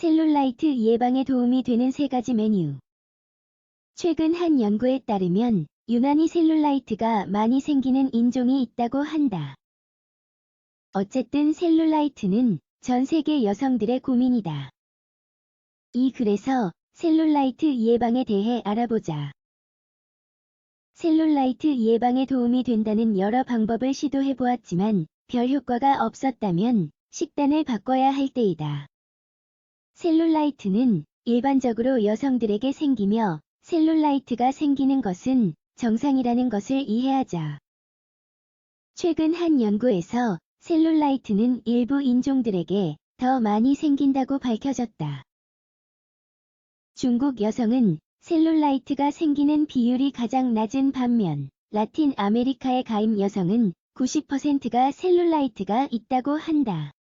셀룰라이트 예방에 도움이 되는 3가지 메뉴. 최근 한 연구에 따르면 유난히 셀룰라이트가 많이 생기는 인종이 있다고 한다. 어쨌든 셀룰라이트는 전 세계 여성들의 고민이다. 이 글에서 셀룰라이트 예방에 대해 알아보자. 셀룰라이트 예방에 도움이 된다는 여러 방법을 시도해보았지만 별 효과가 없었다면 식단을 바꿔야 할 때이다. 셀룰라이트는 일반적으로 여성들에게 생기며 셀룰라이트가 생기는 것은 정상이라는 것을 이해하자. 최근 한 연구에서 셀룰라이트는 일부 인종들에게 더 많이 생긴다고 밝혀졌다. 중국 여성은 셀룰라이트가 생기는 비율이 가장 낮은 반면 라틴 아메리카에 가입 여성은 90%가 셀룰라이트가 있다고 한다.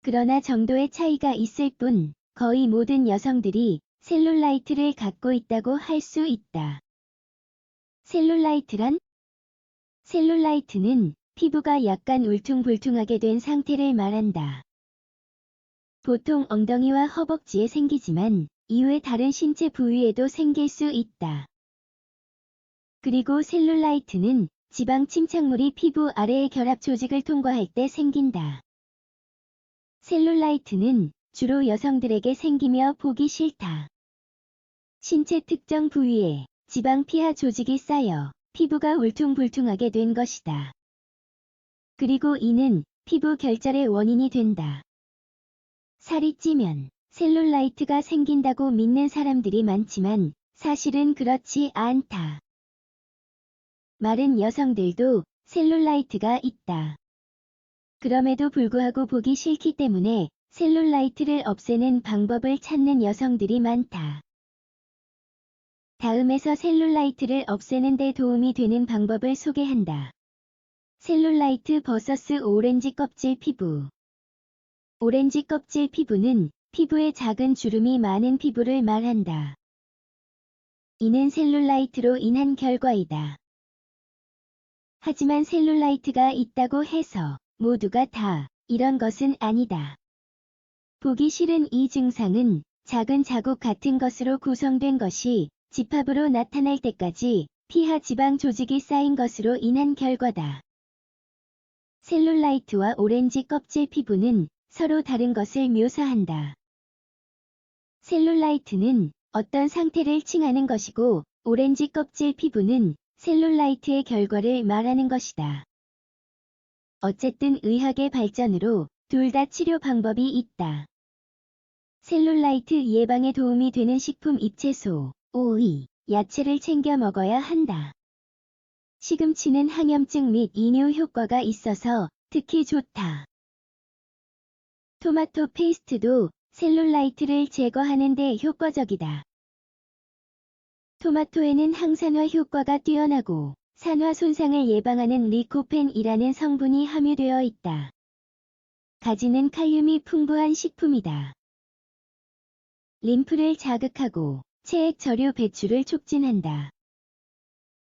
그러나 정도의 차이가 있을 뿐 거의 모든 여성들이 셀룰라이트를 갖고 있다고 할 수 있다. 셀룰라이트란? 셀룰라이트는 피부가 약간 울퉁불퉁하게 된 상태를 말한다. 보통 엉덩이와 허벅지에 생기지만 이외 다른 신체 부위에도 생길 수 있다. 그리고 셀룰라이트는 지방 침착물이 피부 아래의 결합 조직을 통과할 때 생긴다. 셀룰라이트는 주로 여성들에게 생기며 보기 싫다. 신체 특정 부위에 지방 피하 조직이 쌓여 피부가 울퉁불퉁하게 된 것이다. 그리고 이는 피부 결절의 원인이 된다. 살이 찌면 셀룰라이트가 생긴다고 믿는 사람들이 많지만 사실은 그렇지 않다. 마른 여성들도 셀룰라이트가 있다. 그럼에도 불구하고 보기 싫기 때문에 셀룰라이트를 없애는 방법을 찾는 여성들이 많다. 다음에서 셀룰라이트를 없애는 데 도움이 되는 방법을 소개한다. 셀룰라이트 vs 오렌지 껍질 피부. 오렌지 껍질 피부는 피부에 작은 주름이 많은 피부를 말한다. 이는 셀룰라이트로 인한 결과이다. 하지만 셀룰라이트가 있다고 해서 모두가 다 이런 것은 아니다. 보기 싫은 이 증상은 작은 자국 같은 것으로 구성된 것이 집합으로 나타날 때까지 피하 지방 조직이 쌓인 것으로 인한 결과다. 셀룰라이트와 오렌지 껍질 피부는 서로 다른 것을 묘사한다. 셀룰라이트는 어떤 상태를 칭하는 것이고 오렌지 껍질 피부는 셀룰라이트의 결과를 말하는 것이다. 어쨌든 의학의 발전으로 둘 다 치료 방법이 있다. 셀룰라이트 예방에 도움이 되는 식품 잎채소, 오이, 야채를 챙겨 먹어야 한다. 시금치는 항염증 및 이뇨 효과가 있어서 특히 좋다. 토마토 페이스트도 셀룰라이트를 제거하는 데 효과적이다. 토마토에는 항산화 효과가 뛰어나고 산화 손상을 예방하는 리코펜이라는 성분이 함유되어 있다. 가지는 칼륨이 풍부한 식품이다. 림프를 자극하고 체액 저류 배출을 촉진한다.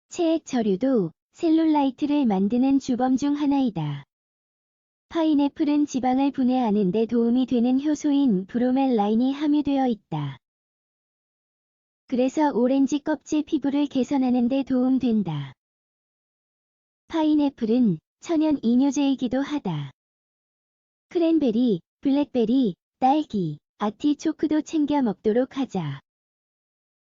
체액 저류도 셀룰라이트를 만드는 주범 중 하나이다. 파인애플은 지방을 분해하는 데 도움이 되는 효소인 브로멜라인이 함유되어 있다. 그래서 오렌지 껍질 피부를 개선하는 데 도움된다. 파인애플은 천연 이뇨제이기도 하다. 크랜베리, 블랙베리, 딸기, 아티초크도 챙겨 먹도록 하자.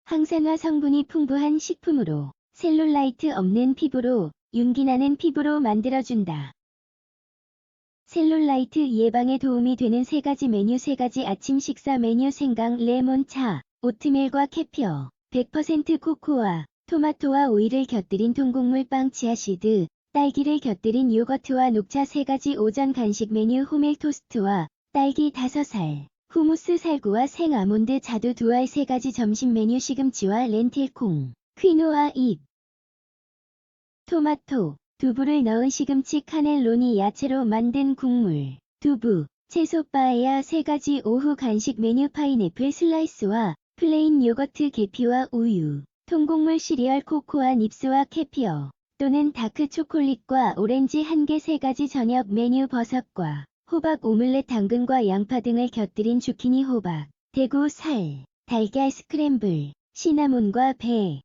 항산화 성분이 풍부한 식품으로 셀룰라이트 없는 피부로 윤기 나는 피부로 만들어준다. 셀룰라이트 예방에 도움이 되는 3가지 메뉴 3가지 아침 식사 메뉴 생강 레몬차, 오트밀과 캐피어, 100% 코코아, 토마토와 오이를 곁들인 통곡물 빵 치아시드, 딸기를 곁들인 요거트와 녹차 3가지 오전 간식 메뉴 호밀 토스트와 딸기 5알, 후무스 살구와 생 아몬드 자두 2알 3가지 점심 메뉴 시금치와 렌틸콩, 퀴노아 잎, 토마토, 두부를 넣은 시금치 카넬로니 야채로 만든 국물, 두부, 채소 빠에야 3가지 오후 간식 메뉴 파인애플 슬라이스와 플레인 요거트 계피와 우유, 통곡물 시리얼 코코아 닙스와 캐피어, 또는 다크 초콜릿과 오렌지 1개 3가지 저녁 메뉴 버섯과 호박 오믈렛 당근과 양파 등을 곁들인 주키니 호박, 대구 살, 달걀 스크램블, 시나몬과 배.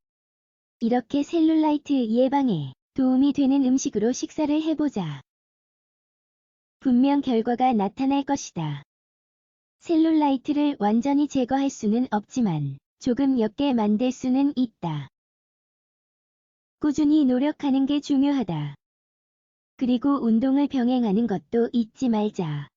이렇게 셀룰라이트 예방에 도움이 되는 음식으로 식사를 해보자. 분명 결과가 나타날 것이다. 셀룰라이트를 완전히 제거할 수는 없지만 조금 옅게 만들 수는 있다. 꾸준히 노력하는 게 중요하다. 그리고 운동을 병행하는 것도 잊지 말자.